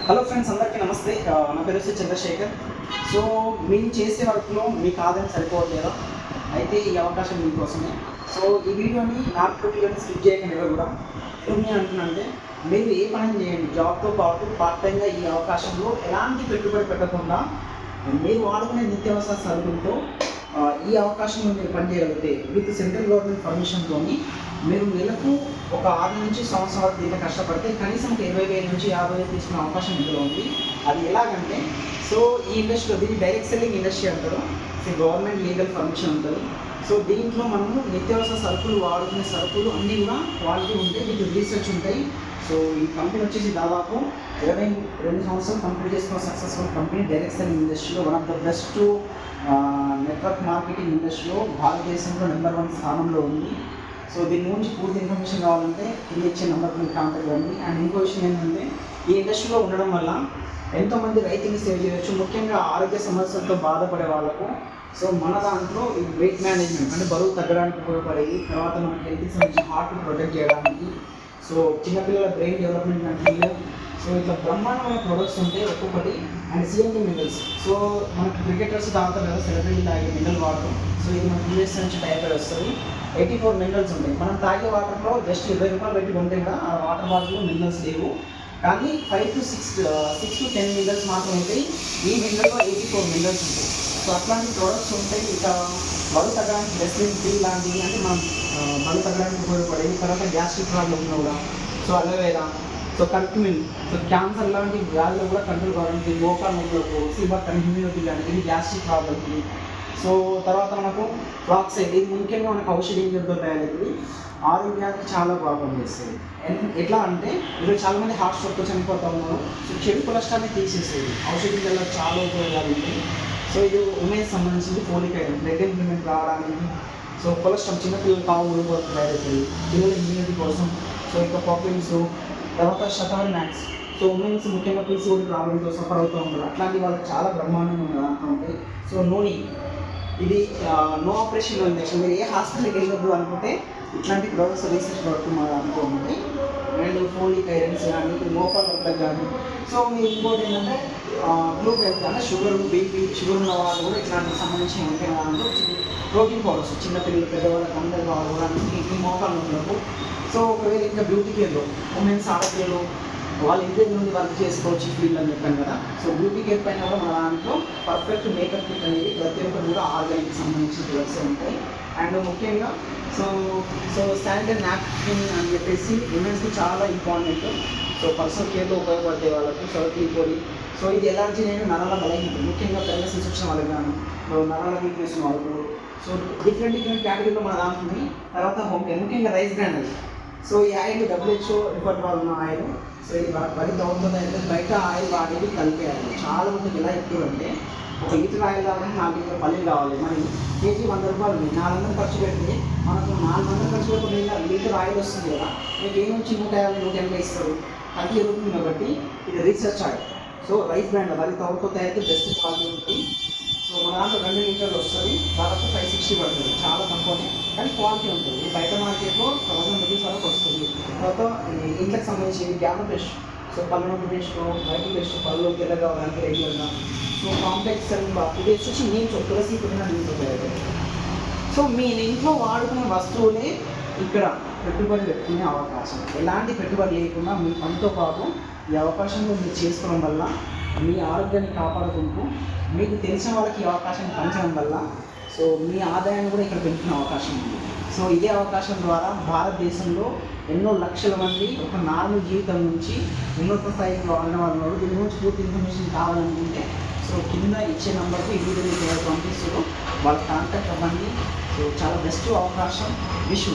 Hello friends, అందరికీ నమస్తే. నా పేరు వచ్చి చంద్రశేఖర్. సో మీరు చేసే వర్క్లో మీకు ఆదాయం సరిపోవట్లేదా? అయితే ఈ అవకాశం మీకోసమే. సో ఈ వీడియోని నాకు స్కిప్ చేయకండి ఎవరు కూడా. ఎందుకు అంటున్నానంటే, మీరు ఏ పని చేయండి, జాబ్తో పాటు పార్ట్ టైంగా ఈ అవకాశంలో ఎలాంటి పెట్టుబడి పెట్టకుండా మీరు వాడుకునే నిత్యావసర సరుకులతో ఈ అవకాశంలో మీరు పనిచేయగలిగితే విత్ సెంట్రల్ గవర్నమెంట్ పర్మిషన్తోని మీరు నెలకు ఒక 6 నుంచి సంవత్సరం వరకు దీంట్లో కష్టపడితే కనీసం ఒక 20,000 నుంచి 50,000 తీసుకునే అవకాశం ఇందులో ఉంది. అది ఎలాగంటే, సో ఈ ఇండస్ట్రీలో దీన్ని డైరెక్ట్ సెల్లింగ్ ఇండస్ట్రీ అంటారు. సో గవర్నమెంట్ లీగల్ పర్మిషన్ ఉంటుంది. సో దీంట్లో మనము నిత్యావసర సరుకులు వాడుకునే సరుకులు అన్నీ కూడా క్వాలిటీ ఉంటాయి, విత్ రీసెర్చ్ ఉంటాయి. సో ఈ కంపెనీ వచ్చేసి దాదాపు 22 సంవత్సరాలు కంప్లీట్ చేసుకున్న సక్సెస్ఫుల్ కంపెనీ. డైరెక్ట్ సెల్లింగ్ ఇండస్ట్రీలో one of the best network marketing ఇండస్ట్రీలో భారతదేశంలో నెంబర్ 1 స్థానంలో ఉంది. సో దీని గురించి పూర్తి ఇన్ఫర్మేషన్ కావాలంటే కింద ఇచ్చే నెంబర్కి మీరు కాంటాక్ట్ అవ్వండి. అండ్ ఇంకో విషయం ఏంటంటే, ఈ ఇండస్ట్రీలో ఉండడం వల్ల ఎంతోమంది రైతుని సేవ్ చేయవచ్చు, ముఖ్యంగా ఆరోగ్య సమస్యలతో బాధపడే వాళ్ళకు. సో మన దాంట్లో ఈ వెయిట్ మేనేజ్మెంట్ అంటే బరువు తగ్గడానికి ఉపయోగపడేది, తర్వాత మనకి హెల్త్కి సంబంధించి హార్ట్ ప్రొటెక్ట్ చేయడానికి, సో చిన్నపిల్లల బ్రెయిన్ డెవలప్మెంట్ అంటే, సో ఇట్లా బ్రహ్మాండమైన ప్రొడక్ట్స్ ఉంటాయి ఒక్కొక్కటి. అండ్ సిఎండి మినరల్స్, సో మనకి క్రికెటర్స్ తాగుతారు కదా, సెలబ్రిటీ తాగే మినరల్ వాటర్. సో ఇది మనకి యూఎస్ నుంచి టైప్ వస్తుంది. 84 మినరల్స్ ఉంటాయి. మనం తాగే వాటర్లో జస్ట్ 20 రూపాయలు పెట్టి కొంటే కూడా ఆ వాటర్ బాటిల్లో మినరల్స్ లేవు, కానీ 5 to 10 మినరల్స్ మాత్రం ఉంటాయి. ఈ మినరల్లో 84 మినరల్స్ ఉంటాయి. సో అట్లాంటి ప్రోడక్ట్స్ ఉంటాయి. ఇక బరువు తగ్గడానికి రెస్లింగ్ పిల్ లాంటివి, అంటే మనం బరువు తగ్గడానికి ఉపయోగపడేది. తర్వాత గ్యాస్ట్రిక్ ప్రాబ్లమ్ ఉన్నా కూడా so aloe vera, so curcumin, so cancer లాంటి వ్యాధులు కూడా కంట్రోల్ కావడానికి, మోకాలు నొప్పులకు, సిబర్ ఇమ్యూనిటీ లాంటివి, ఇది గ్యాస్ట్రిక్ ప్రాబ్లమ్కి. సో తర్వాత మనకు ఫ్లాక్సైడ్, ఇది ముఖ్యంగా మనకు ఔషధీయంతో తయారైంది, ఆరోగ్యానికి చాలా బాగా పనిచేస్తుంది. ఎట్లా అంటే, ఈరోజు చాలామంది హార్ట్ స్ట్రోక్తో చనిపోతూ ఉన్నారు. సో చెడు కొలెస్ట్రాల్ని తీసేసేది ఔషధీయంలో చాలా ఉపయోగాలు ఉంటాయి. సో ఇది ఉమెన్స్ సంబంధించింది. ఫోలిక్ ఐరన్, బ్లడ్ ఇంప్లిమెంట్ రావడానికి, సో కొలెస్ట్రాల్ చిన్నపిల్లలు కావు తయారవుతుంది, పిల్లల ఇమ్యూనిటీ కోసం. సో ఇంకా పర్ఫ్యూమ్స్, తర్వాత శతావరి మ్యాక్స్, సో ఉమెన్స్ ముఖ్యంగా పీసీఓడి ప్రాబ్లంతో సఫర్ అవుతూ ఉంటారు, అట్లాంటి వాళ్ళకి చాలా బ్రహ్మాండంగా ఉంటాయి. సో నోని, ఇది నో ఆపరేషన్ ఇంజక్షన్. మీరు ఏ హాస్పిటల్కి వెళ్ళొద్దు అనుకుంటే ఇట్లాంటి ప్రొడక్ట్స్ రీసెర్చ్ ప్రొడక్ట్ మా దాంట్లో ఉంటాయి. అండ్ ఫోలిక్ ఐరన్స్ కానీ, మోకాలు నొప్పులకు కానీ. సో మీరు ఇంకోటి ఏంటంటే, గ్లూటెన్ అంటే షుగర్, బీపీ, షుగర్ ఉన్న వాళ్ళు కూడా ఇట్లాంటికి సంబంధించి ఉంటాయి. దాంట్లో ప్రోటీన్ పౌడర్స్ చిన్నపిల్లలు, పెద్దవాళ్ళకి అందరూ వాడుకోవడానికి, ఈ మోకాలు నొప్పులకు. సో ఒకవేళ ఇంకా బ్యూటీ కేర్లో ఉమెన్స్ ఆడపిల్లలు వాళ్ళు ఇంటి నుండి వర్క్ చేసుకోవచ్చు ఫీల్డ్ అని చెప్పాను కదా. సో బ్యూటీ కేర్ పైన కూడా మన దాంట్లో పర్ఫెక్ట్ మేకప్ కిట్ అనేది ప్రతి ఒక్కరు కూడా ఆర్గానిక్ సంబంధించిన ప్రొడక్ట్స్ ఉంటాయి. అండ్ ముఖ్యంగా సో శానిటరీ నాప్కిన్ అని చెప్పేసి ఉమెన్స్కి చాలా ఇంపార్టెంట్. సో పర్సనల్ కేర్లో ఉపయోగపడే వాళ్ళకి సౌతీ పొడి. సో ఇది ఎలాంటి నరాల బలహీనత, ముఖ్యంగా ప్రెగ్నెన్సీ ఇన్ఫెక్షన్ వాళ్ళకి కానీ, నరాల వీక్నెస్ వాళ్ళకు. సో డిఫరెంట్ కేటగిరీలో మన దాంట్లో ఉంది. తర్వాత హోమ్ కేర్, ముఖ్యంగా రైస్ గ్రైండర్. సో ఈ ఆయిల్ WHO రిపోర్ట్ వాళ్ళు ఉన్న ఆయిల్. సో ఇది వరి దౌర్తుంది అంటే బయట ఆయిల్ వాడేది కలిపేయాలి. చాలా మందికి ఎలా ఎక్కువ అంటే, ఒక లీటర్ ఆయిల్ కావాలంటే 4 లీటర్ పల్లీలు కావాలి. మరి కేజీ 100 రూపాయలు ఉంది, 400 ఖర్చు పెడితే మనకు 400 ఖర్చు పెట్టకుండా లీటర్ ఆయిల్ వస్తుంది కదా. మీకు ఏ నుంచి 150, 180 ఇస్తారు, అది ఎరుగుతుంది. కాబట్టి ఇది research oil. So rice brand వరి తౌడుతో తయారైతే బెస్ట్ క్వాలిటీ ఉంటుంది. సో మన దాంట్లో 2 లీటర్లు వస్తుంది, దాదాపు 560 పడుతుంది, చాలా తక్కువనే కానీ క్వాలిటీ ఉంటుంది. బయట మార్కెట్లో 1000 రూపీస్ వరకు వస్తుంది. తర్వాత ఇంట్లోకి సంబంధించి గ్యామ పేస్ట్, సో పళ్ళు నొప్పి పేస్ట్, వైట్ పేస్ట్, పళ్ళు తెల్లగా కావడానికి రెగ్యులర్గా. సో కాంప్లెక్స్ ఇది వచ్చేసి నీళ్ళు, తులసి పుట్టిన నీళ్ళు తయారు. సో మీ ఇంట్లో వాడుకునే వస్తువులే ఇక్కడ పెట్టుబడి పెట్టుకునే అవకాశం. ఎలాంటి పెట్టుబడి లేకుండా మీ పనితో పాటు ఈ అవకాశంలో మీరు చేసుకోవడం వల్ల మీ ఆరోగ్యాన్ని కాపాడుకుంటూ మీకు తెలిసిన వాళ్ళకి ఈ అవకాశాన్ని పంచడం వల్ల సో మీ ఆదాయాన్ని కూడా ఇక్కడ పెంచుకునే అవకాశం ఉంది. సో ఇదే అవకాశం ద్వారా భారతదేశంలో ఎన్నో లక్షల మంది ఒక నార్మల్ జీవితం నుంచి ఉన్నత స్థాయికి వెళ్ళిన వాళ్ళు ఉన్నారు. దీని గురించి పూర్తి ఇన్ఫర్మేషన్ కావాలనుకుంటే సో కింద ఇచ్చే నెంబర్కి ఈ వీడియో పంపిస్తారు, వాళ్ళకి కాంటాక్ట్ అవ్వండి. సో చాలా బెస్ట్ అవకాశం. Wish you.